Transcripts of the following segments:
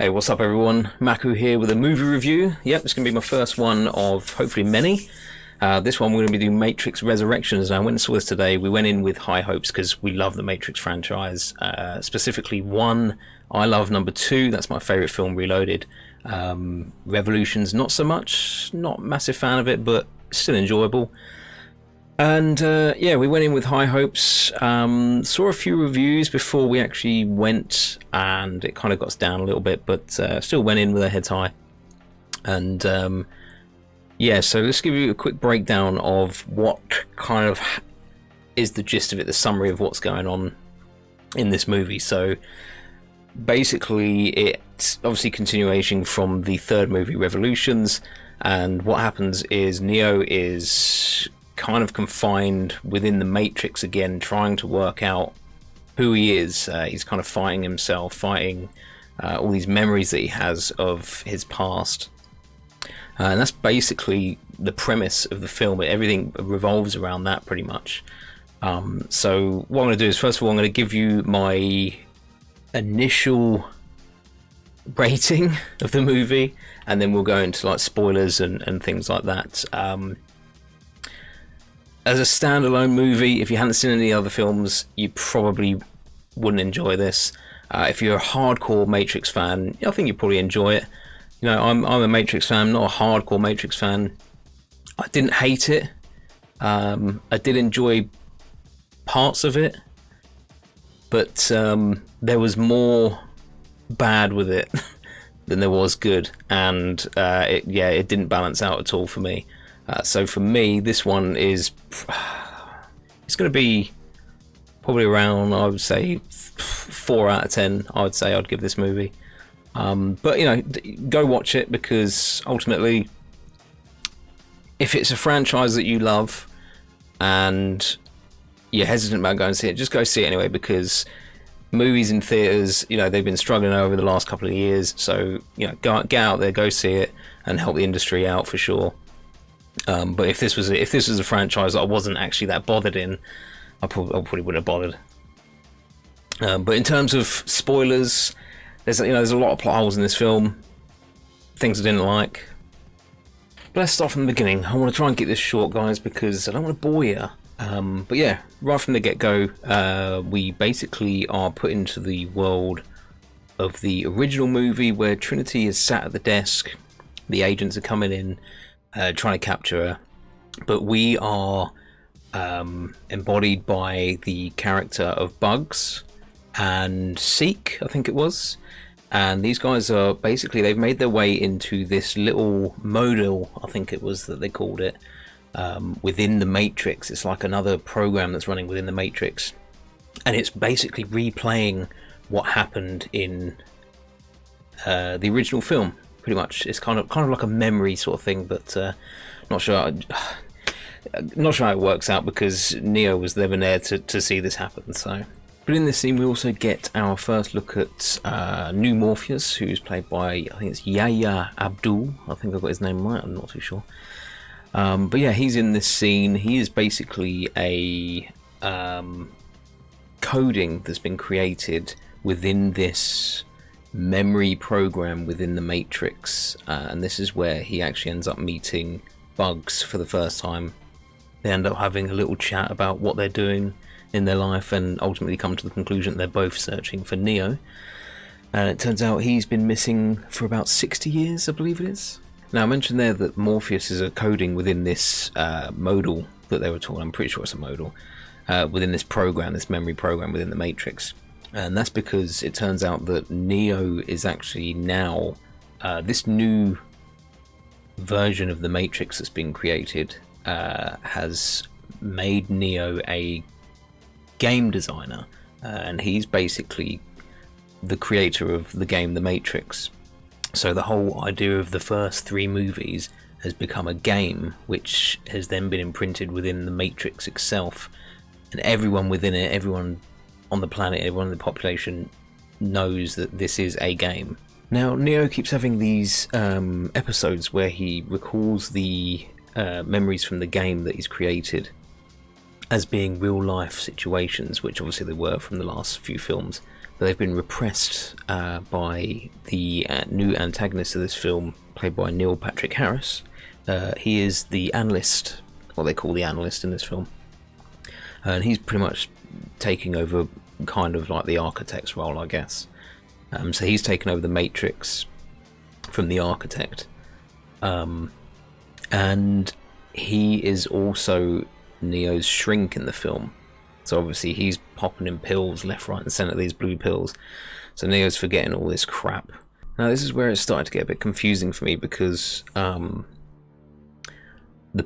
Hey, what's up everyone? Maku here with a movie review. Yep, it's going to be my first one of hopefully many. This one we're going to be doing Matrix Resurrections. And I went and saw this today. We went in with high hopes because we love the Matrix franchise. Specifically 1, I love number 2. That's my favourite film, Reloaded. Revolutions, not so much. Not massive fan of it, but still enjoyable. And yeah, we went in with high hopes, saw a few reviews before we actually went, and it kind of got us down a little bit, but still went in with our heads high. And yeah, so let's give you a quick breakdown of what kind of is the gist of it, the summary of what's going on in this movie. So basically it's obviously continuation from the third movie, Revolutions, and what happens is Neo is kind of confined within the Matrix again, trying to work out who he is. He's kind of fighting himself, fighting all these memories that he has of his past. And that's basically the premise of the film. Everything revolves around that pretty much. So what I'm going to do is, first of all, I'm going to give you my initial rating of the movie, and then we'll go into like spoilers and things like that. As a standalone movie, if you hadn't seen any other films, you probably wouldn't enjoy this. If you're a hardcore Matrix fan, I think you'd probably enjoy it. You know, I'm a Matrix fan, not a hardcore Matrix fan. I didn't hate it. I did enjoy parts of it, but there was more bad with it than there was good, and it didn't balance out at all for me. So for me, this one is, it's going to be probably around, I would say 4 out of 10. I would say I'd give this movie. But you know, go watch it, because ultimately, if it's a franchise that you love and you're hesitant about going to see it, just go see it anyway, because movies in theaters, you know, they've been struggling over the last couple of years. So you know, get out there, go see it, and help the industry out for sure. But if this was a franchise that I wasn't actually that bothered in, I probably wouldn't have bothered. But in terms of spoilers, there's a lot of plot holes in this film, things I didn't like. But let's start from the beginning. I want to try and keep this short, guys, because I don't want to bore you. But yeah, right from the get-go, we basically are put into the world of the original movie, where Trinity is sat at the desk. The agents are coming in, trying to capture her, but we are embodied by the character of Bugs and Seek, I think it was. And these guys are basically, they've made their way into this little modal, I think it was that they called it, within the Matrix. It's like another program that's running within the Matrix, and it's basically replaying what happened in the original film. Pretty much, it's kind of like a memory sort of thing, but not sure how it works out, because Neo was never there to see this happen. So, but in this scene, we also get our first look at new Morpheus, who's played by, I think it's Yahya Abdul. I think I've got his name right. I'm not too sure. But yeah, he's in this scene. He is basically a coding that's been created within this memory program within the Matrix, and this is where he actually ends up meeting Bugs for the first time. They end up having a little chat about what they're doing in their life, and ultimately come to the conclusion that they're both searching for Neo. And it turns out he's been missing for about 60 years, I believe it is. Now, I mentioned there that Morpheus is a coding within this modal that they were talking. I'm pretty sure it's a modal within this program, this memory program within the Matrix. And that's because it turns out that Neo is actually now, this new version of the Matrix that's been created has made Neo a game designer, and he's basically the creator of the game The Matrix. So the whole idea of the first 3 movies has become a game, which has then been imprinted within the Matrix itself, and everyone within it, everyone on the planet, everyone in the population knows that this is a game. Now, Neo keeps having these episodes where he recalls the memories from the game that he's created as being real life situations, which obviously they were from the last few films. but they've been repressed by the new antagonist of this film, played by Neil Patrick Harris. He is the analyst, what they call the analyst in this film, and he's pretty much taking over kind of like the architect's role, I guess. So he's taken over the Matrix from the architect, and he is also Neo's shrink in the film. So obviously he's popping in pills left, right and centre, these blue pills. So Neo's forgetting all this crap. Now this is where it started to get a bit confusing for me, because the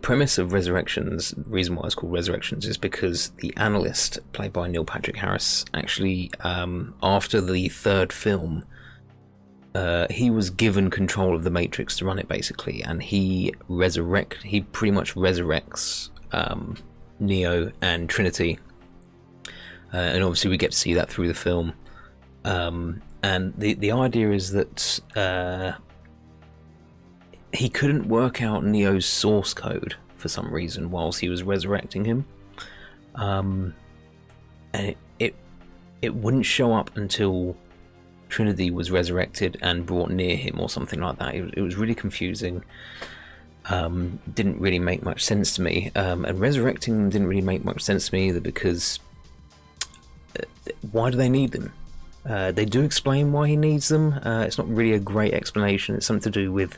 premise of Resurrections, the reason why it's called Resurrections, is because the analyst, played by Neil Patrick Harris, actually, after the third film, he was given control of the Matrix to run it, basically, and he pretty much resurrects Neo and Trinity, and obviously we get to see that through the film. And the idea is that he couldn't work out Neo's source code for some reason whilst he was resurrecting him, and it wouldn't show up until Trinity was resurrected and brought near him or something like that. It was really confusing. Didn't really make much sense to me, and resurrecting them didn't really make much sense to me either, because why do they need them? They do explain why he needs them. It's not really a great explanation. It's something to do with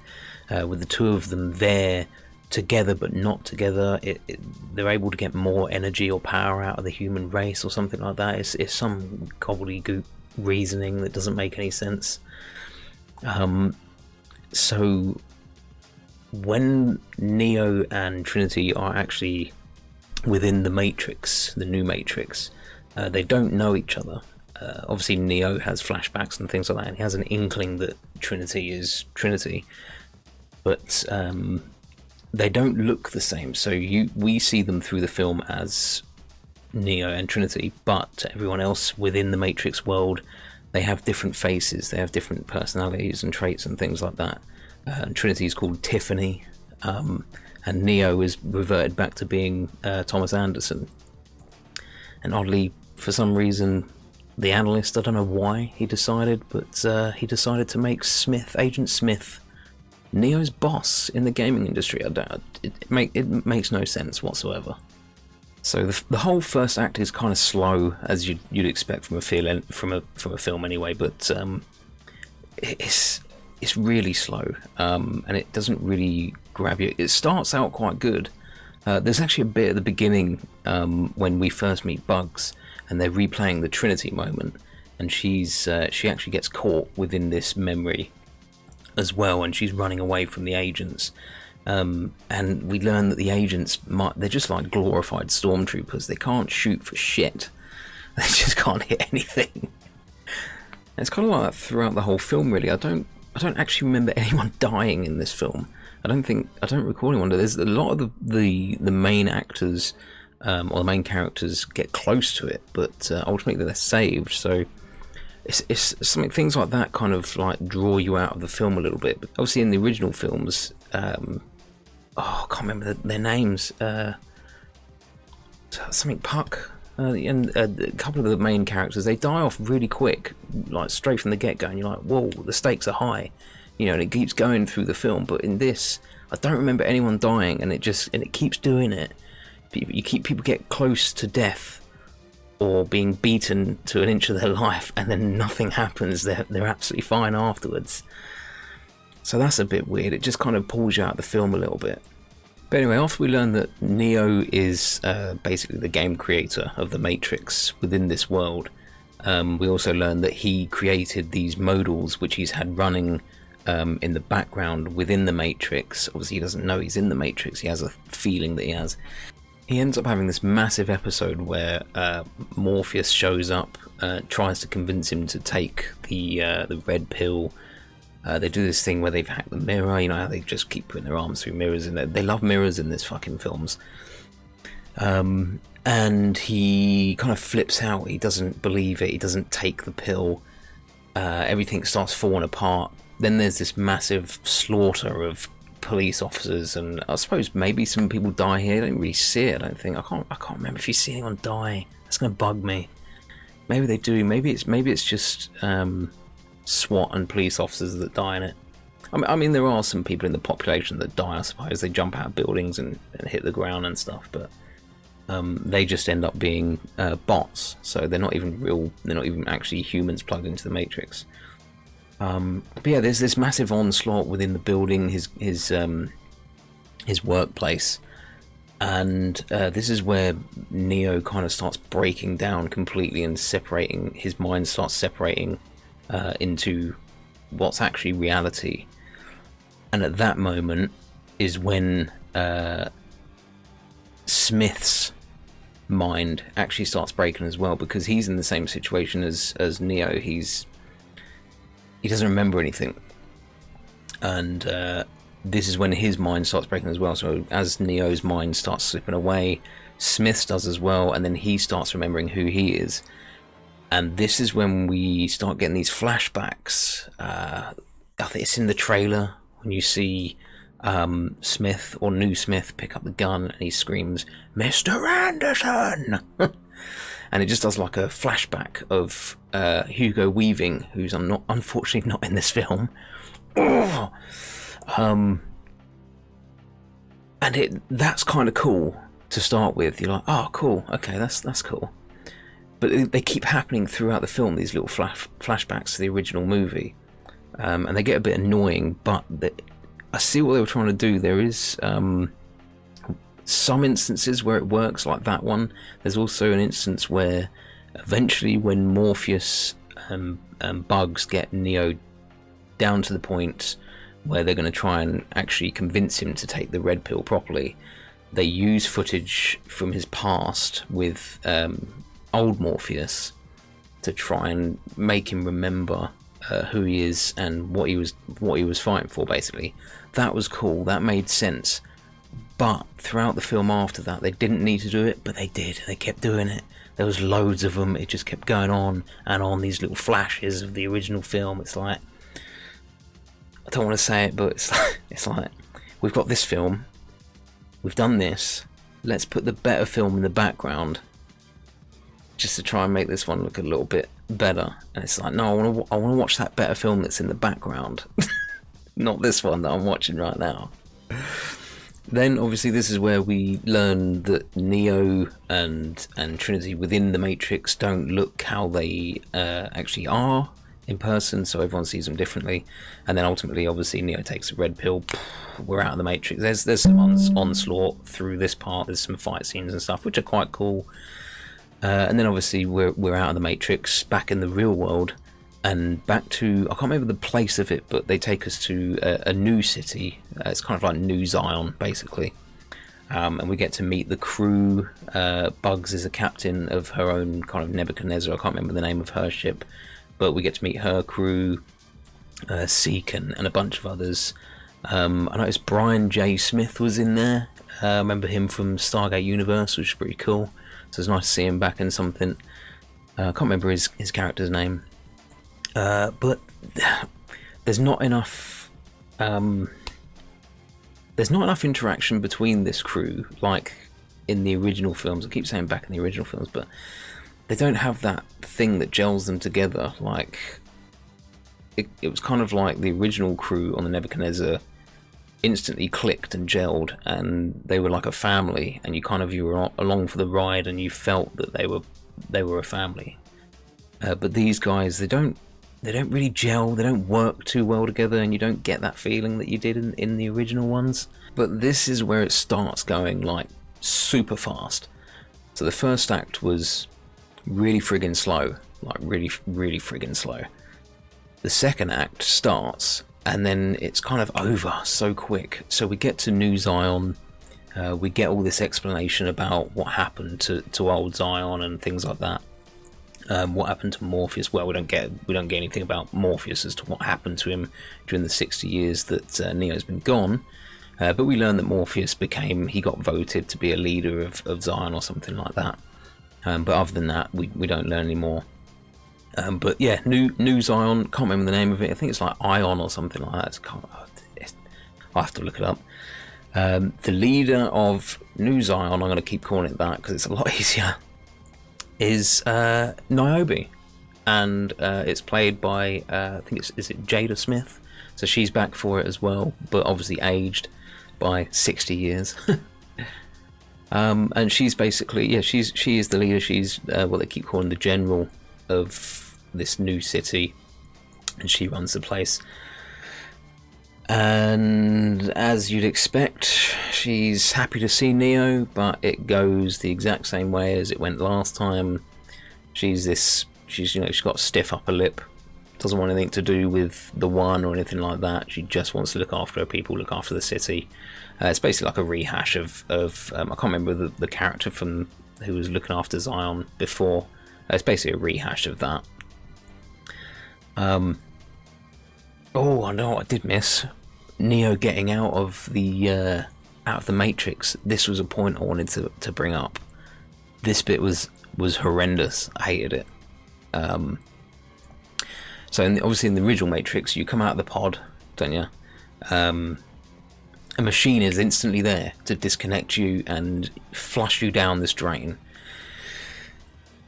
the two of them there together but not together. They're able to get more energy or power out of the human race or something like that. It's some gobbledygook reasoning that doesn't make any sense. So when Neo and Trinity are actually within the Matrix, the new Matrix, they don't know each other. Obviously Neo has flashbacks and things like that, and he has an inkling that Trinity is Trinity, but they don't look the same. So we see them through the film as Neo and Trinity, but to everyone else within the Matrix world, they have different faces, they have different personalities and traits and things like that. Trinity is called Tiffany, and Neo is reverted back to being Thomas Anderson. And oddly, for some reason, the analyst, I don't know why he decided, but he decided to make Agent Smith, Neo's boss in the gaming industry. It makes no sense whatsoever. So the whole first act is kind of slow, as you'd expect from a film anyway, but it's really slow, and it doesn't really grab you. It starts out quite good. There's actually a bit at the beginning when we first meet Bugs, and they're replaying the Trinity moment, and she actually gets caught within this memory as well, and she's running away from the agents. And we learn that the agents they're just like glorified stormtroopers. They can't shoot for shit. They just can't hit anything. And it's kind of like that throughout the whole film, really. I don't actually remember anyone dying in this film. I don't recall anyone. There's a lot of the main actors or the main characters get close to it, but ultimately they're saved. So it's something, things like that kind of like draw you out of the film a little bit. But obviously in the original films, I can't remember their names. Something Puck, and a couple of the main characters, they die off really quick, like straight from the get-go, and you're like, whoa, the stakes are high, and it keeps going through the film. But in this, I don't remember anyone dying, and it keeps doing it. People get close to death or being beaten to an inch of their life, and then nothing happens. They're absolutely fine afterwards. So that's a bit weird. It just kind of pulls you out of the film a little bit. But anyway, after we learn that Neo is basically the game creator of the Matrix within this world, we also learn that he created these modals which he's had running in the background within the Matrix. Obviously he doesn't know he's in the Matrix, he has a feeling that he has. He ends up having this massive episode where Morpheus shows up, tries to convince him to take the red pill. They do this thing where they've hacked the mirror, how they just keep putting their arms through mirrors, and they love mirrors in this fucking films. And he kind of flips out, he doesn't believe it, he doesn't take the pill, everything starts falling apart. Then there's this massive slaughter of police officers, and I suppose maybe some people die here. I don't really see it, I don't think. I can't remember if you see anyone die. That's going to bug me. Maybe they do. Maybe it's just SWAT and police officers that die in it. I mean, there are some people in the population that die, I suppose. They jump out of buildings and hit the ground and stuff, but they just end up being bots. So they're not even real. They're not even actually humans plugged into the Matrix. But yeah, there's this massive onslaught within the building, his workplace, and this is where Neo kind of starts breaking down completely and separating. His mind starts separating into what's actually reality. And at that moment is when Smith's mind actually starts breaking as well, because he's in the same situation as Neo. He doesn't remember anything, and this is when his mind starts breaking as well. So as Neo's mind starts slipping away, Smith's does as well, and then he starts remembering who he is. And this is when we start getting these flashbacks. I think it's in the trailer when you see Smith, or New Smith, pick up the gun and he screams, "Mr. Anderson!" And it just does like a flashback of Hugo Weaving, who's unfortunately not in this film. And that's kind of cool to start with. You're like, oh, cool, okay, that's cool. But they keep happening throughout the film, these little flashbacks to the original movie. And they get a bit annoying, but I see what they were trying to do. There is some instances where it works, like that one. There's also an instance where eventually, when Morpheus and Bugs get Neo down to the point where they're going to try and actually convince him to take the red pill properly, they use footage from his past with old Morpheus to try and make him remember who he is and what he was fighting for. Basically, that was cool. That made sense. But throughout the film after that, they didn't need to do it, but they did. They kept doing it. There was loads of them. It just kept going on and on. These little flashes of the original film. It's like, I don't want to say it, but it's like we've got this film. We've done this. Let's put the better film in the background, just to try and make this one look a little bit better. And it's like, no, I want to watch that better film that's in the background, not this one that I'm watching right now. Then obviously this is where we learn that Neo and Trinity within the Matrix don't look how they actually are in person, so everyone sees them differently. And then ultimately, obviously, Neo takes a red pill. We're out of the Matrix. There's some onslaught through this part. There's some fight scenes and stuff, which are quite cool. And then obviously we're out of the Matrix, back in the real world, and back to, I can't remember the place of it, but they take us to a new city. It's kind of like New Zion, basically. And we get to meet the crew. Bugs is a captain of her own kind of Nebuchadnezzar. I can't remember the name of her ship, but we get to meet her crew, Seek and a bunch of others. I noticed Brian J. Smith was in there. I remember him from Stargate Universe, which is pretty cool. So it's nice to see him back in something. I can't remember his character's name. But there's not enough interaction between this crew like in the original films. I keep saying back in the original films, but they don't have that thing that gels them together. Like it was kind of like the original crew on the Nebuchadnezzar instantly clicked and gelled, and they were like a family, and you were along for the ride, and you felt that they were a family. But these guys, they don't really gel. They don't work too well together, and you don't get that feeling that you did in the original ones. But this is where it starts going like super fast. So the first act was really friggin' slow, like really friggin' slow. The second act starts, and then it's kind of over so quick. So we get to New Zion. We get all this explanation about what happened to old Zion and things like that. What happened to Morpheus? Well, we don't get anything about Morpheus as to what happened to him during the 60 years that Neo's been gone. But we learn that Morpheus he got voted to be a leader of Zion or something like that. But other than that, we don't learn any more. But yeah, New Zion, can't remember the name of it. I think it's like Ion or something like that. I'll have to look it up. The leader of New Zion, I'm going to keep calling it that because it's a lot easier. is Niobe, and it's played by I think is it Jada Smith. So she's back for it as well, but obviously aged by 60 years. And she's basically, yeah, she is the leader. She's what they keep calling the general of this new city, and she runs the place. And as you'd expect, she's happy to see Neo, but it goes the exact same way as it went last time. She's got a stiff upper lip, doesn't want anything to do with the One or anything like that. She just wants to look after her people, look after the city. It's basically like a rehash of I can't remember the character from who was looking after Zion before. It's basically a rehash of that. Oh, I know what I did miss. Neo getting out of the Matrix. This was a point I wanted to bring up. This bit was horrendous. I hated it. So obviously in the original Matrix, you come out of the pod, don't you? A machine is instantly there to disconnect you and flush you down this drain.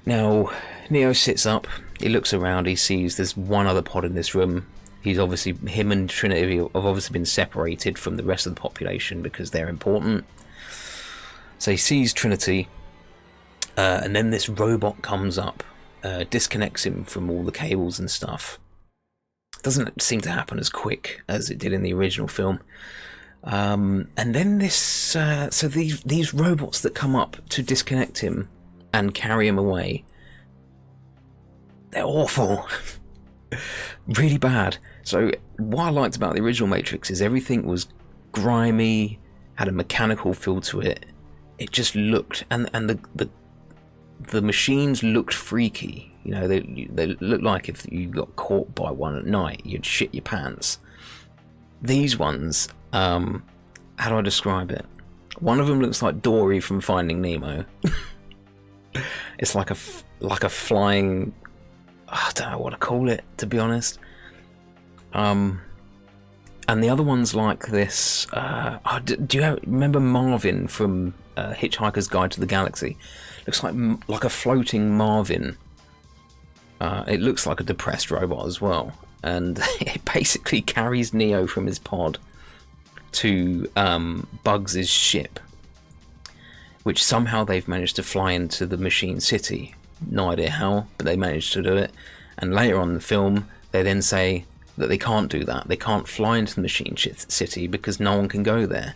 Now, Neo sits up, he looks around, he sees there's one other pod in this room. Him and Trinity have obviously been separated from the rest of the population because they're important. So he sees Trinity, and then this robot comes up, disconnects him from all the cables and stuff. Doesn't seem to happen as quick as it did in the original film. And then these robots that come up to disconnect him and carry him away, they're awful. Really bad. So what I liked about the original Matrix is everything was grimy, had a mechanical feel to it. It just looked, and the machines looked freaky. You know, they looked like if you got caught by one at night, you'd shit your pants. These ones, how do I describe it? One of them looks like Dory from Finding Nemo. It's like a flying, I don't know what to call it, to be honest. And the other one's like this. Do you remember Marvin from Hitchhiker's Guide to the Galaxy? Looks like a floating Marvin. It looks like a depressed robot as well, and it basically carries Neo from his pod to Bugs' ship, which somehow they've managed to fly into the machine city. No idea how, but they managed to do it. And later on in the film, they then say that they can't do that. They can't fly into the machine city because no one can go there.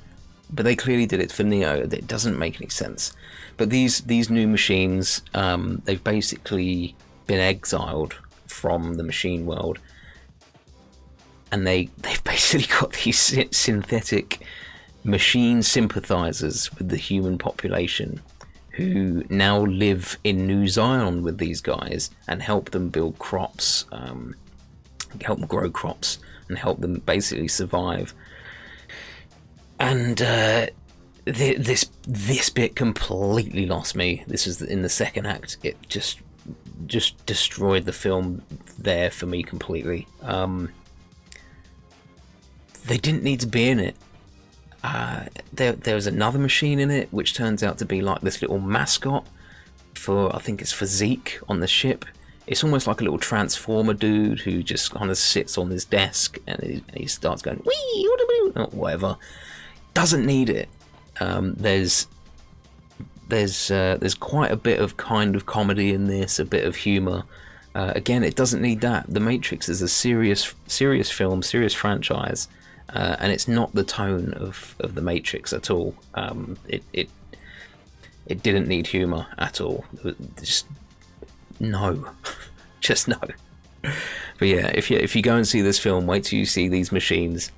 But they clearly did it for Neo. It doesn't make any sense. But these new machines, they've basically been exiled from the machine world, and they've basically got these synthetic machine sympathizers with the human population, who now live in New Zion with these guys and help them build crops, help them grow crops, and help them basically survive. And this bit completely lost me. This is in the second act. It just destroyed the film there for me completely. They didn't need to be in it. There was another machine in it which turns out to be like this little mascot for, I think it's for Zeke on the ship. It's almost like a little transformer dude who just kind of sits on his desk and he starts going wee or whatever. Doesn't need it. There's quite a bit of kind of comedy in this, a bit of humor. Again, it doesn't need that. The Matrix is a serious film, serious franchise. And it's not the tone of the Matrix at all. It didn't need humor at all. Just no, just no. But yeah, if you go and see this film, wait till you see these machines.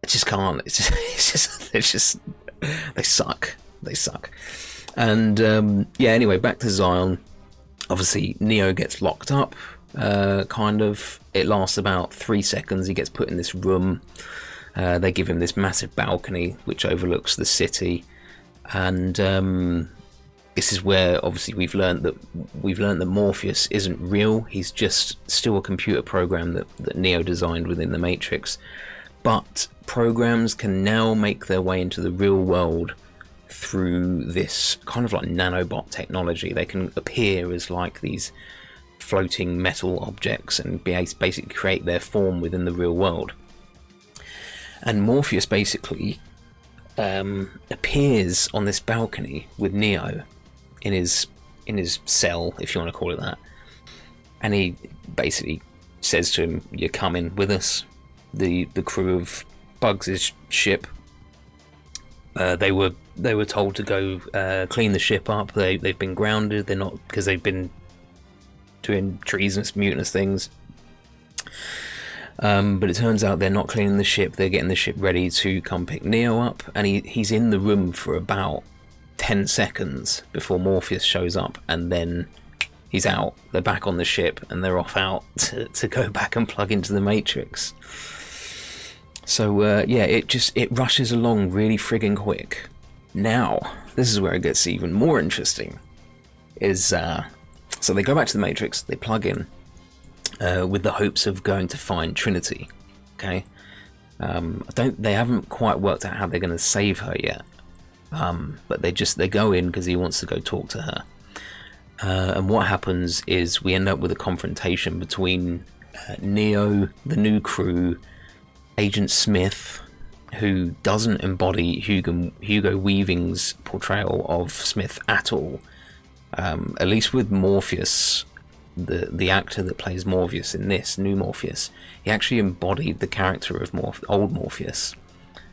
I just can't. They suck. They suck. And yeah. Anyway, back to Zion. Obviously, Neo gets locked up. Kind of. It lasts about 3 seconds. He gets put in this room. They give him this massive balcony which overlooks the city, and this is where obviously we've learned that Morpheus isn't real. He's just still a computer program that Neo designed within the Matrix. But programs can now make their way into the real world through this kind of like nanobot technology. They can appear as like these floating metal objects and basically create their form within the real world. And Morpheus basically appears on this balcony with Neo in his cell, if you want to call it that, and he basically says to him, "You're coming with us." The crew of Bugs' ship, they were told to go clean the ship up. They've been grounded. They're not, because they've been doing treasonous, mutinous things. But it turns out they're not cleaning the ship. They're getting the ship ready to come pick Neo up, and he's in the room for about 10 seconds before Morpheus shows up, and then he's out. They're back on the ship, and they're off out to go back and plug into the Matrix. So yeah, it rushes along really friggin' quick. Now, this is where it gets even more interesting. So they go back to the Matrix, they plug in with the hopes of going to find Trinity. Okay, they haven't quite worked out how they're going to save her yet. But they go in because he wants to go talk to her. And what happens is we end up with a confrontation between Neo, the new crew, Agent Smith, who doesn't embody Hugo Weaving's portrayal of Smith at all. At least with Morpheus, the actor that plays Morpheus in this new Morpheus, he actually embodied the character of old Morpheus,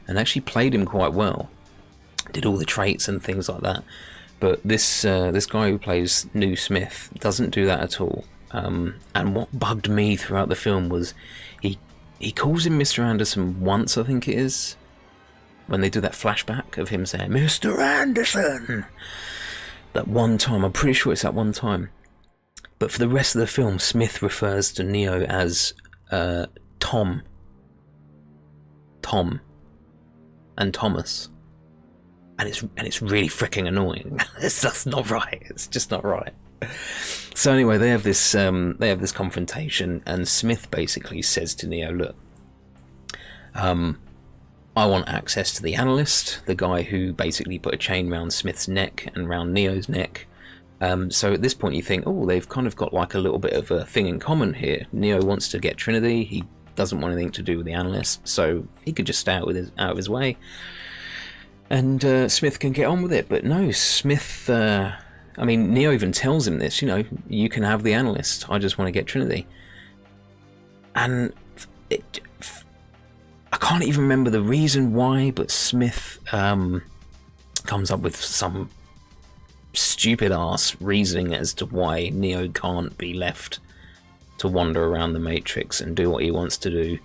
and actually played him quite well. Did all the traits and things like that. But this guy who plays new Smith doesn't do that at all. And what bugged me throughout the film was he calls him Mr. Anderson once, I think it is, when they do that flashback of him saying, "Mr. Anderson!" That one time, I'm pretty sure it's that one time. But for the rest of the film, Smith refers to Neo as Tom, and Thomas. And it's really freaking annoying. It's just not right. It's just not right. So anyway, they have this confrontation, and Smith basically says to Neo, "Look, I want access to the analyst, the guy who basically put a chain around Smith's neck and around Neo's neck." So at this point, you think, oh, they've kind of got like a little bit of a thing in common here. Neo wants to get Trinity. He doesn't want anything to do with the analyst, so he could just stay out of his way. And Smith can get on with it, but no, Smith, Neo even tells him this, you can have the analyst, I just want to get Trinity. And I can't even remember the reason why, but Smith comes up with some stupid ass reasoning as to why Neo can't be left to wander around the Matrix and do what he wants to do.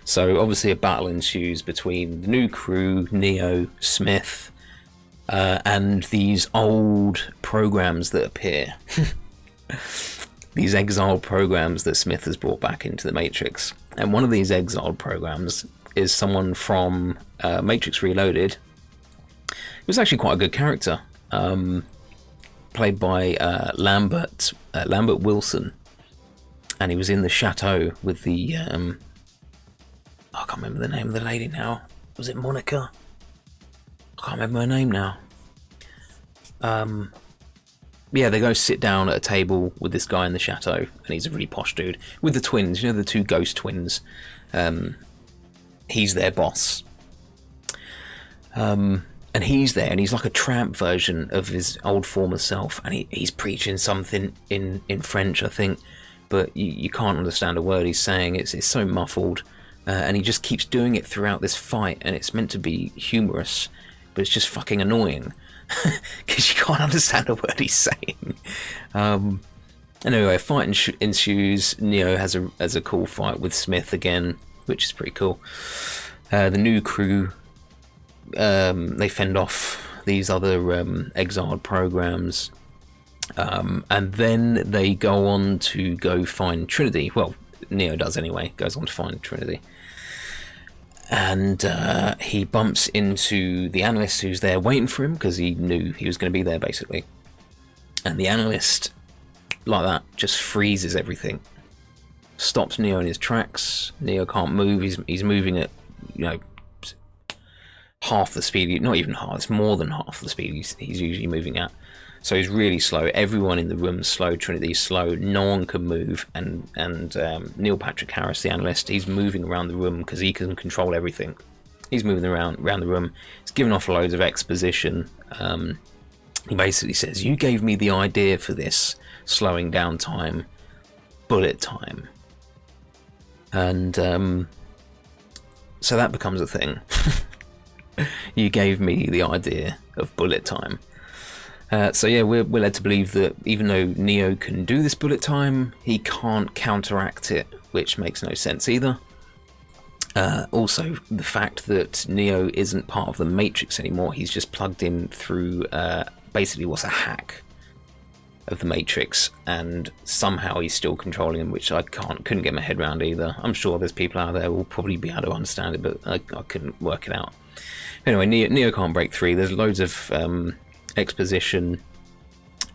So obviously a battle ensues between the new crew, Neo, Smith, and these old programs that appear. These exiled programs that Smith has brought back into the Matrix. And one of these exiled programs is someone from Matrix Reloaded. He was actually quite a good character, played by Lambert Wilson, and he was in the chateau with the I can't remember the name of the lady now. Was it Monica? I can't remember her name now. Yeah, they go sit down at a table with this guy in the chateau, and he's a really posh dude with the twins. The two ghost twins. He's their boss. And he's there, and he's like a tramp version of his old former self, and he's preaching something in French, I think, but you can't understand a word he's saying. It's so muffled, and he just keeps doing it throughout this fight, and it's meant to be humorous, but it's just fucking annoying because you can't understand a word he's saying. Anyway, a fight ensues. Neo has a cool fight with Smith again, which is pretty cool. The new crew, they fend off these other exiled programs, and then they go on to go find Trinity. Well, Neo does anyway, goes on to find Trinity. And he bumps into the analyst who's there waiting for him, because he knew he was going to be there, basically. And the analyst, like that, just freezes everything. Stops Neo in his tracks. Neo can't move. He's moving at, half the speed, not even half, it's more than half the speed he's usually moving at. So he's really slow. Everyone in the room's slow. Trinity's slow. No one can move. And Neil Patrick Harris, the analyst, he's moving around the room because he can control everything. He's moving around the room. He's giving off loads of exposition. He basically says, "You gave me the idea for this slowing down time, bullet time." And so that becomes a thing. You gave me the idea of bullet time. So yeah, we're led to believe that even though Neo can do this bullet time, he can't counteract it, which makes no sense either. Also, the fact that Neo isn't part of the Matrix anymore, he's just plugged in through basically what's a hack of the Matrix, and somehow he's still controlling him, which I couldn't get my head around either. I'm sure there's people out there who will probably be able to understand it, but I couldn't work it out. Anyway, Neo can't break free. There's loads of exposition.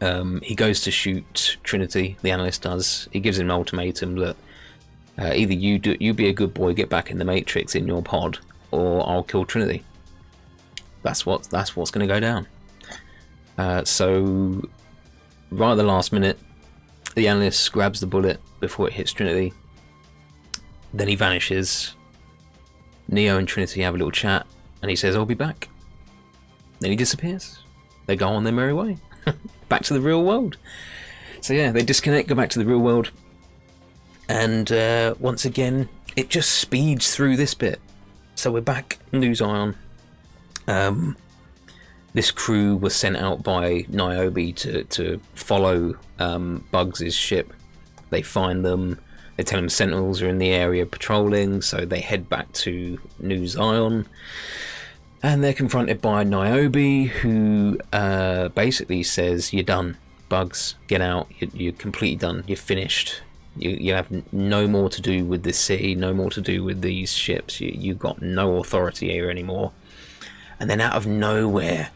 He goes to shoot Trinity, the analyst does. He gives him an ultimatum that either you be a good boy, get back in the Matrix in your pod, or I'll kill Trinity. That's what's going to go down. So right at the last minute, the analyst grabs the bullet before it hits Trinity. Then he vanishes. Neo and Trinity have a little chat, and he says, "I'll be back." Then he disappears. They go on their merry way. Back to the real world. So yeah, they disconnect, go back to the real world. And once again, it just speeds through this bit. So we're back in New Zion. This crew was sent out by Niobe to follow Bugs' ship. They find them. They tell them Sentinels are in the area patrolling, so they head back to New Zion. And they're confronted by Niobe, who basically says, "You're done, Bugs. Get out. You're completely done. You're finished. You have no more to do with this city, no more to do with these ships. You've got no authority here anymore." And then out of nowhere,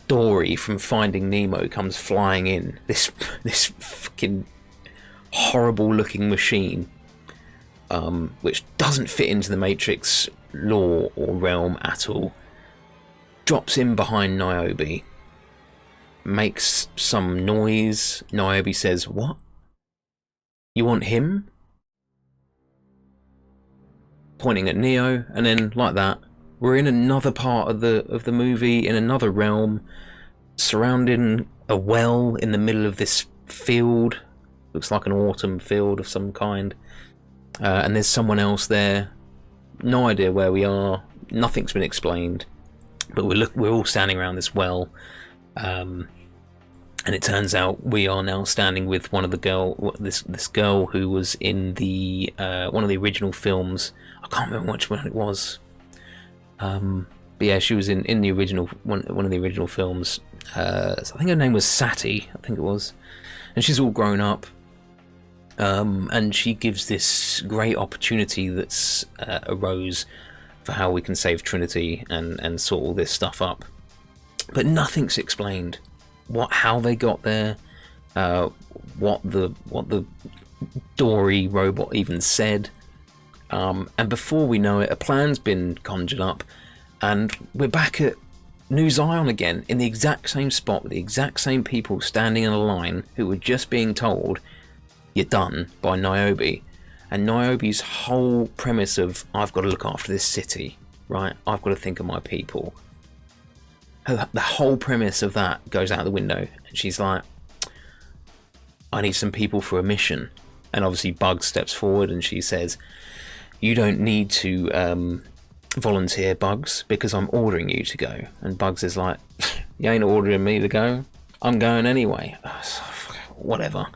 Dory from Finding Nemo comes flying in. This fucking horrible looking machine, which doesn't fit into the Matrix law or realm at all, drops in behind Niobe, makes some noise. Niobe says, "What? You want him?" Pointing at Neo, and then like that, we're in another part of the movie, in another realm, surrounding a well in the middle of this field. Looks like an autumn field of some kind, and there's someone else there. No idea where we are. Nothing's been explained, but we're all standing around this well, and it turns out we are now standing with one of the this girl who was in the one of the original films. I can't remember which one it was. But yeah, she was in the original one of the original films. So I think her name was Sati. I think it was, and she's all grown up. And she gives this great opportunity that's arose for how we can save Trinity and sort all this stuff up, but nothing's explained. How they got there, what the Dory robot even said, and before we know it, a plan's been conjured up, and we're back at New Zion again, in the exact same spot with the exact same people standing in a line who were just being told, "You're done," by Niobe. And Niobe's whole premise of, "I've got to look after this city, right? I've got to think of my people." The whole premise of that goes out the window, and she's like, "I need some people for a mission." And obviously Bugs steps forward and she says, "You don't need to volunteer, Bugs, because I'm ordering you to go." And Bugs is like, "You ain't ordering me to go. I'm going anyway." Whatever.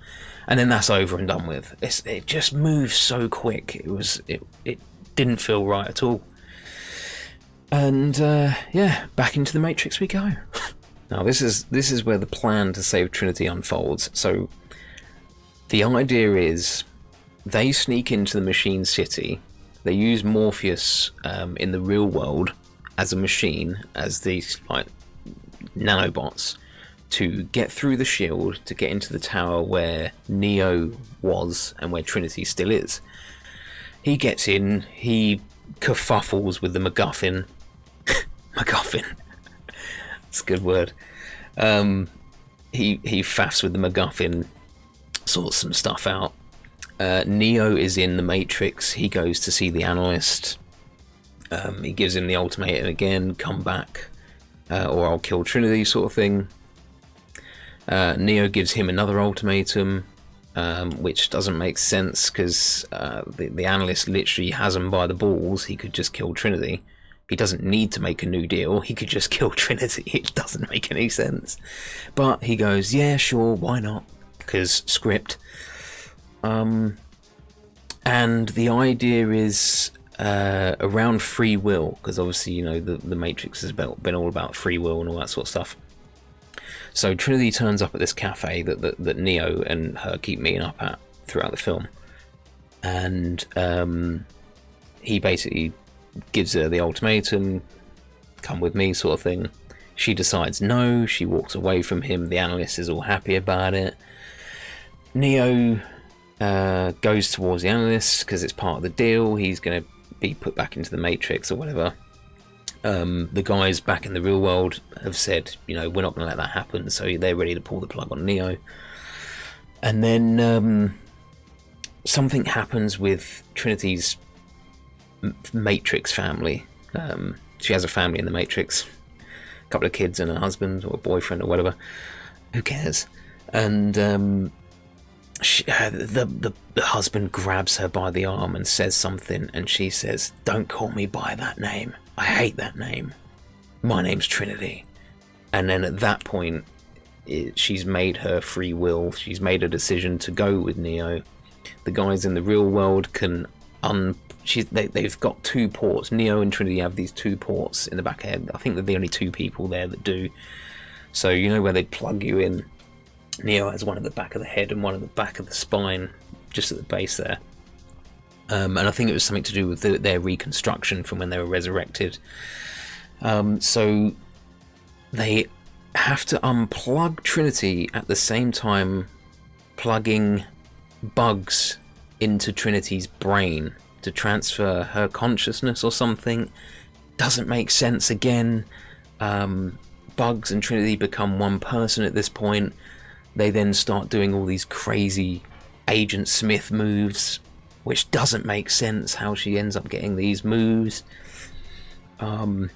And then that's over and done with. It just moves so quick. It didn't feel right at all. And yeah, back into the Matrix we go. Now this is where the plan to save Trinity unfolds. So the idea is they sneak into the machine city. They use Morpheus in the real world as a machine, as these like nanobots, to get through the shield, to get into the tower where Neo was and where Trinity still is. He gets in, he kerfuffles with the MacGuffin, MacGuffin. It's a good word. He faffs with the MacGuffin, sorts some stuff out. Neo is in the Matrix. He goes to see the analyst. He gives him the ultimatum again, come back, or I'll kill Trinity, sort of thing. Neo gives him another ultimatum, which doesn't make sense, because the analyst literally has him by the balls. He could just kill Trinity. He doesn't need to make a new deal. He could just kill Trinity. It doesn't make any sense. But he goes, yeah, sure, why not? Because script. And the idea is around free will, because obviously, you know, the Matrix has been all about free will and all that sort of stuff. So Trinity turns up at this cafe that Neo and her keep meeting up at throughout the film. And he basically gives her the ultimatum, come with me, sort of thing. She decides no, she walks away from him. The analyst is all happy about it. Neo goes towards the analyst because it's part of the deal. He's going to be put back into the Matrix or whatever. The guys back in the real world have said, you know, we're not going to let that happen, so they're ready to pull the plug on Neo. And then something happens with Trinity's Matrix family. She has a family in the Matrix, a couple of kids and a husband or a boyfriend or whatever. Who cares? And the husband grabs her by the arm and says something, and she says, "Don't call me by that name. I hate that name. My name's Trinity." And then at that point, she's made her free will. She's made a decision to go with Neo. The guys in the real world can they've got two ports. Neo and Trinity have these two ports in the back head. I think they're the only two people there that do. So you know where they plug you in. Neo has one at the back of the head and one at the back of the spine, just at the base there. And I think it was something to do with their reconstruction from when they were resurrected. So they have to unplug Trinity at the same time plugging bugs into Trinity's brain to transfer her consciousness or something. Doesn't make sense again. Bugs and Trinity become one person at this point. They then start doing all these crazy Agent Smith moves, which doesn't make sense how she ends up getting these moves. They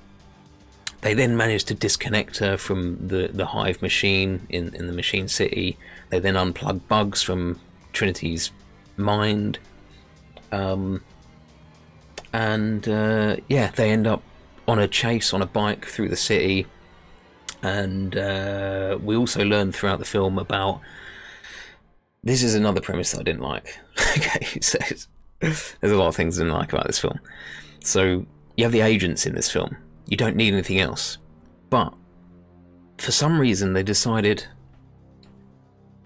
then manage to disconnect her from the Hive machine in the Machine City. They then unplug bugs from Trinity's mind. Yeah, they end up on a chase on a bike through the city. And we also learn throughout the film about... This is another premise that I didn't like. Okay, so there's a lot of things I didn't like about this film. So you have the agents in this film. You don't need anything else. But for some reason they decided,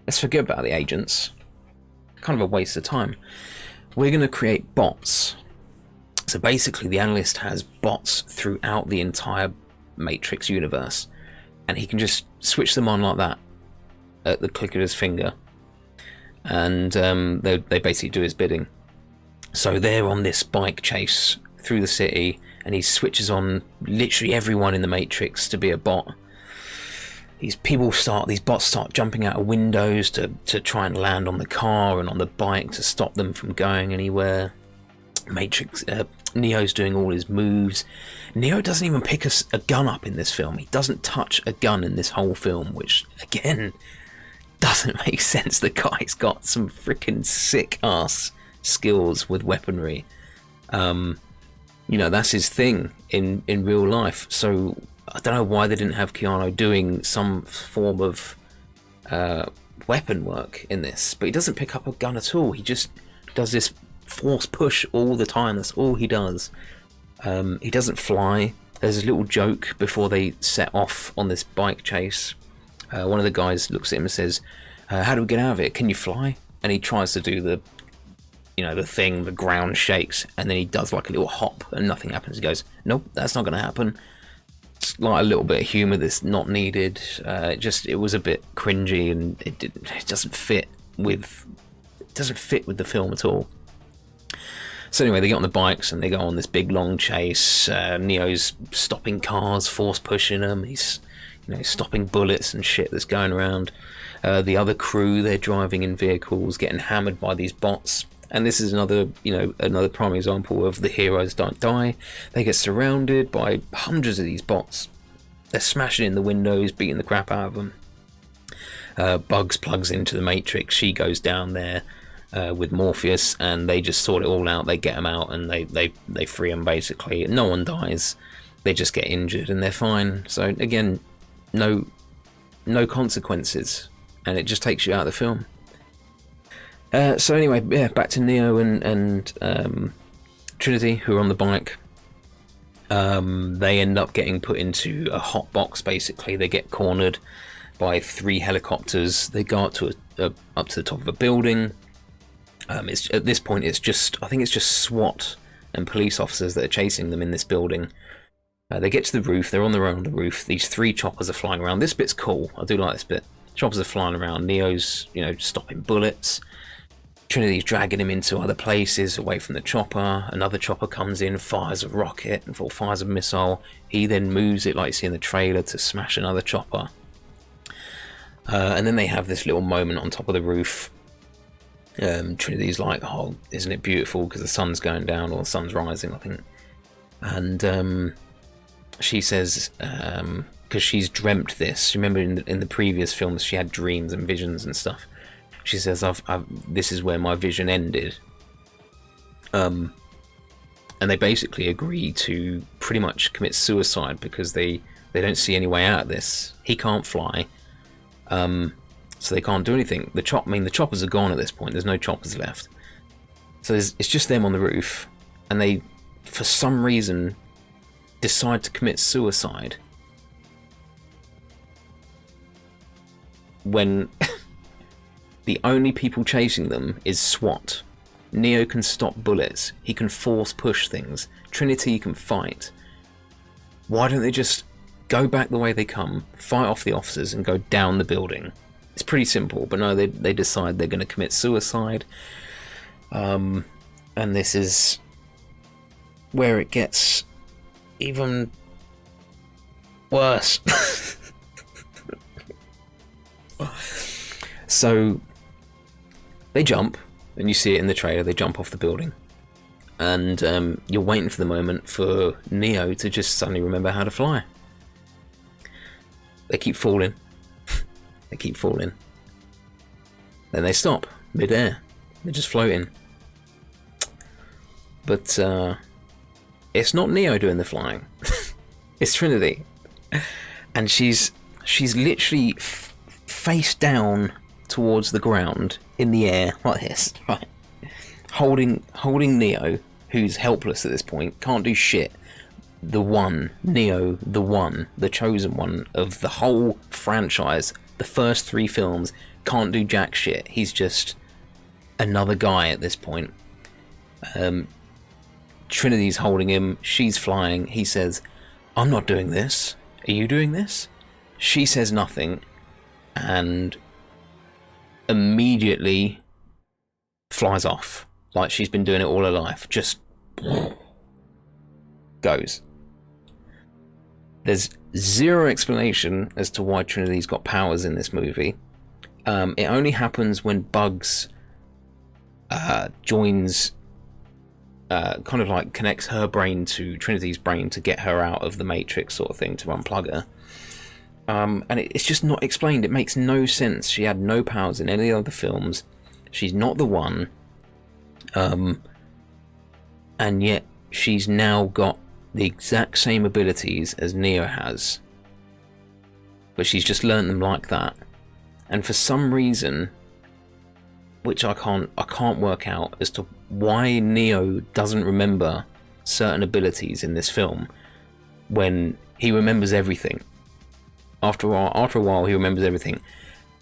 let's forget about the agents. Kind of a waste of time. We're going to create bots. So basically the analyst has bots throughout the entire Matrix universe. And he can just switch them on like that at the click of his finger. And they basically do his bidding. So they're on this bike chase through the city, and he switches on literally everyone in the Matrix to be a bot. These bots start jumping out of windows to try and land on the car and on the bike to stop them from going anywhere. Neo's doing all his moves. Neo doesn't even pick a gun up in this film. He doesn't touch a gun in this whole film, which again doesn't make sense. The guy's got some freaking sick ass skills with weaponry. You know, that's his thing in real life. So I don't know why they didn't have Keanu doing some form of weapon work in this, but he doesn't pick up a gun at all. He just does this force push all the time. That's all he does. He doesn't fly. There's a little joke before they set off on this bike chase. One of the guys looks at him and says, "How do we get out of it? Can you fly?" And he tries to do the thing, the ground shakes, and then he does like a little hop and nothing happens. He goes, "Nope, that's not going to happen." It's like a little bit of humour that's not needed. It was a bit cringy, and it doesn't fit with the film at all. So anyway, they get on the bikes and they go on this big long chase. Neo's stopping cars, force pushing them. He's, stopping bullets and shit that's going around. The other crew, they're driving in vehicles, getting hammered by these bots. And this is another prime example of the heroes don't die. They get surrounded by hundreds of these bots. They're smashing in the windows, beating the crap out of them. Bugs plugs into the Matrix. She goes down there with Morpheus, and they just sort it all out. They get them out, and they free them, basically. No one dies. They just get injured, and they're fine. So, again, no consequences. And it just takes you out of the film. So anyway, yeah, back to Neo and Trinity, who are on the bike. They end up getting put into a hot box, basically. They get cornered by 3 helicopters. They go up to the top of a building. At this point, I think it's just SWAT and police officers that are chasing them in this building. They get to the roof. They're on their own on the roof. These 3 choppers are flying around. This bit's cool. I do like this bit. Choppers are flying around. Neo's, stopping bullets. Trinity's dragging him into other places away from the chopper. Another chopper comes in, fires a rocket, or fires a missile. He then moves it, like you see in the trailer, to smash another chopper. And then they have this little moment on top of the roof. Trinity's like, oh, isn't it beautiful, because the sun's going down, or the sun's rising, I think. And she says, because she's dreamt this. Remember in the previous films, she had dreams and visions and stuff. She says, this is where my vision ended. And they basically agree to pretty much commit suicide because they don't see any way out of this. He can't fly. So they can't do anything. The choppers are gone at this point. There's no choppers left. So it's just them on the roof. And they, for some reason, decide to commit suicide. When the only people chasing them is SWAT. Neo can stop bullets. He can force push things. Trinity can fight. Why don't they just go back the way they come, fight off the officers, and go down the building? It's pretty simple, but no, they decide they're going to commit suicide. And this is where it gets even worse. So they jump, and you see it in the trailer. They jump off the building, and you're waiting for the moment for Neo to just suddenly remember how to fly. They keep falling. They keep falling. Then they stop mid-air. They're just floating. But it's not Neo doing the flying. It's Trinity, and she's literally face down towards the ground in the air like this, right? Holding Neo, who's helpless at this point, can't do shit. The one, Neo, the chosen one of the whole franchise, the first 3 films, can't do jack shit. He's just another guy at this point. Trinity's holding him, she's flying. He says, I'm not doing this. Are you doing this? She says nothing, and immediately flies off like she's been doing it all her life. Just goes. There's zero explanation as to why Trinity's got powers in this movie. It only happens when Bugs joins, kind of like connects her brain to Trinity's brain to get her out of the Matrix, sort of thing, to unplug her. And it's just not explained. It makes no sense. She had no powers in any other films. She's not the one. And yet she's now got the exact same abilities as Neo has. But she's just learned them like that. And for some reason, which I can't work out as to why Neo doesn't remember certain abilities in this film when he remembers everything. After a while, he remembers everything.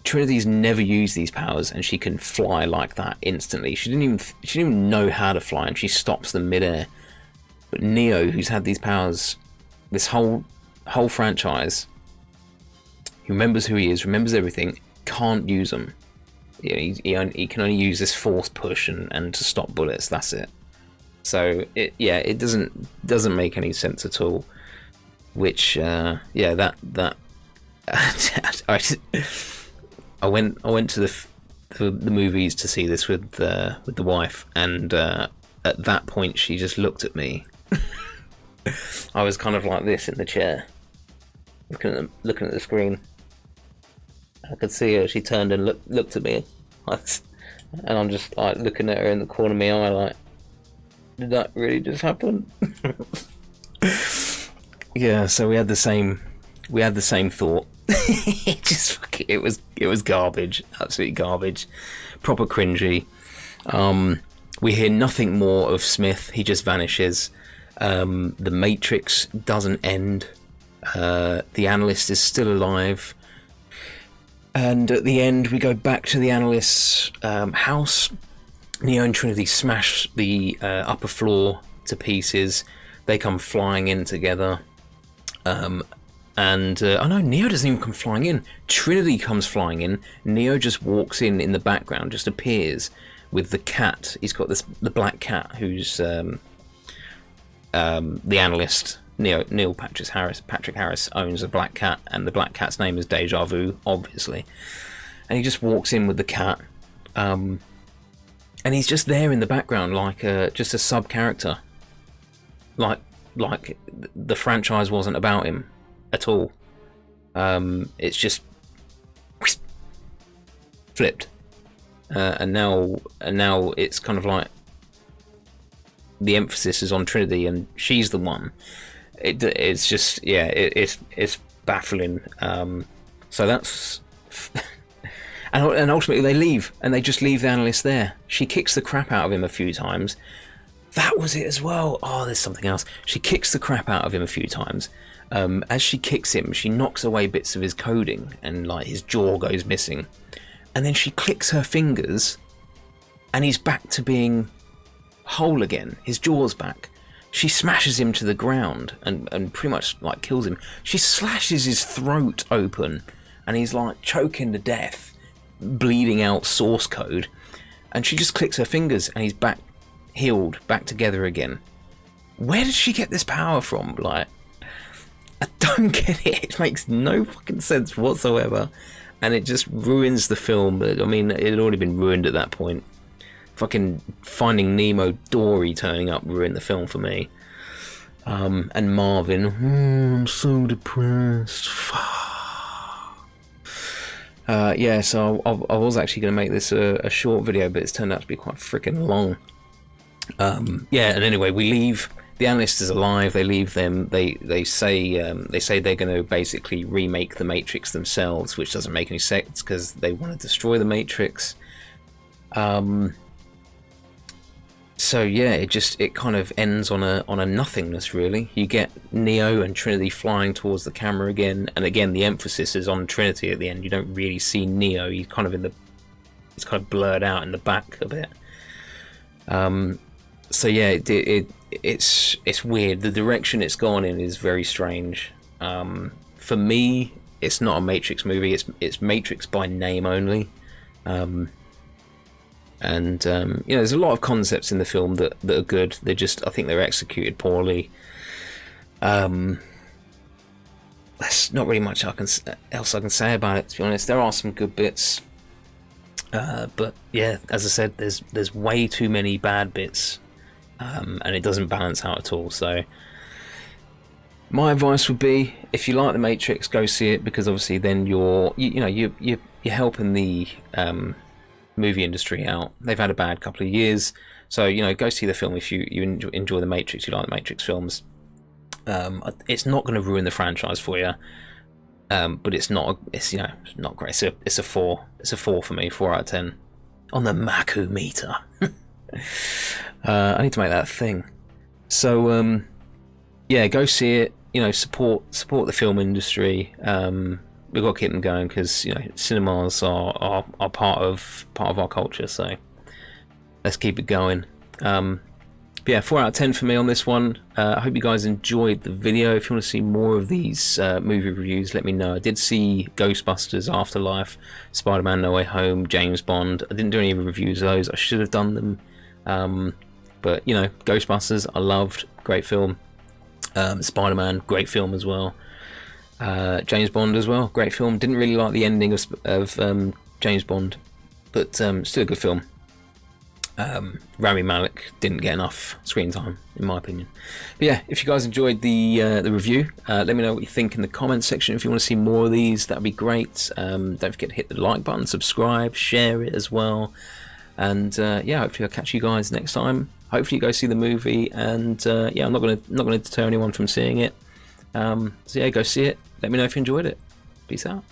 Trinity's never used these powers, and she can fly like that instantly. She didn't even know how to fly, and she stops them midair. But Neo, who's had these powers this whole franchise, he remembers who he is, remembers everything, can't use them. He can only use this force push and to stop bullets. That's it. So it doesn't make any sense at all. Which that I went to the movies to see this with the wife, and at that point she just looked at me. I was kind of like this in the chair, looking at the screen. I could see her. She turned and looked at me, and I'm just like looking at her in the corner of my eye, like, did that really just happen? Yeah. So we had the same thought. It was garbage, absolutely garbage, proper cringy. We hear nothing more of Smith. He just vanishes. The Matrix doesn't end. The analyst is still alive. And at the end, we go back to the analyst's house. Neo and Trinity smash the upper floor to pieces. They come flying in together. Oh no, Neo doesn't even come flying in. Trinity comes flying in. Neo just walks in the background, just appears with the cat. He's got the black cat who's the analyst. Neil Patrick Harris owns a black cat, and the black cat's name is Deja Vu, obviously. And he just walks in with the cat, and he's just there in the background, like just a sub character. Like the franchise wasn't about him at all. It's just flipped, and now it's kind of like the emphasis is on Trinity, and she's the one. It's just it's baffling. So that's and ultimately they leave, and they just leave the analyst there. She kicks the crap out of him a few times. That was it as well. Oh, there's something else. She kicks the crap out of him a few times. As she kicks him, she knocks away bits of his coding, and like his jaw goes missing. And then she clicks her fingers, and he's back to being whole again. His jaw's back. She smashes him to the ground and pretty much like kills him. She slashes his throat open, and he's like choking to death, bleeding out source code. And she just clicks her fingers, and he's back healed, back together again. Where did she get this power from? Like, I don't get it. It makes no fucking sense whatsoever, and it just ruins the film. I mean, it had already been ruined at that point. Fucking Finding Nemo Dory turning up ruined the film for me. And Marvin, I'm so depressed. So I was actually going to make this a short video, but it's turned out to be quite freaking long. And anyway, we leave. The analyst is alive. They leave them. They say they're going to basically remake the Matrix themselves, which doesn't make any sense because they want to destroy the Matrix. So yeah, it kind of ends on a nothingness, really. You get Neo and Trinity flying towards the camera again, and again the emphasis is on Trinity at the end. You don't really see Neo. He's kind of blurred out in the back a bit. So yeah, it's weird. The direction it's gone in is very strange. For me, it's not a Matrix movie. It's Matrix by name only. There's a lot of concepts in the film that are good. I think they're executed poorly. There's not really much else I can say about it, to be honest. There are some good bits, but yeah, as I said, there's way too many bad bits, and it doesn't balance out at all. So my advice would be, if you like The Matrix, go see it, because obviously then you're helping the movie industry out. They've had a bad couple of years, so go see the film if you enjoy The Matrix, you like The Matrix films. It's not going to ruin the franchise for you, but it's not great. It's a 4 for me, 4 out of 10 on the Maku meter. I need to make that a thing. So go see it. Support the film industry. We've got to keep them going, because cinemas are part of our culture. So let's keep it going. But yeah, 4 out of 10 for me on this one. I hope you guys enjoyed the video. If you want to see more of these movie reviews, let me know. I did see Ghostbusters Afterlife, Spider-Man No Way Home, James Bond. I didn't do any reviews of those. I should have done them. But you know, Ghostbusters, I loved, great film. Spider-Man, great film as well. James Bond as well, great film. Didn't really like the ending of James Bond, but still a good film. Rami Malek didn't get enough screen time, in my opinion. But yeah, if you guys enjoyed the review, let me know what you think in the comments section. If you want to see more of these, that'd be great. Don't forget to hit the like button, subscribe, share it as well. And yeah, hopefully I'll catch you guys next time. Hopefully you go see the movie, and yeah, I'm not gonna deter anyone from seeing it. So yeah, go see it. Let me know if you enjoyed it. Peace out.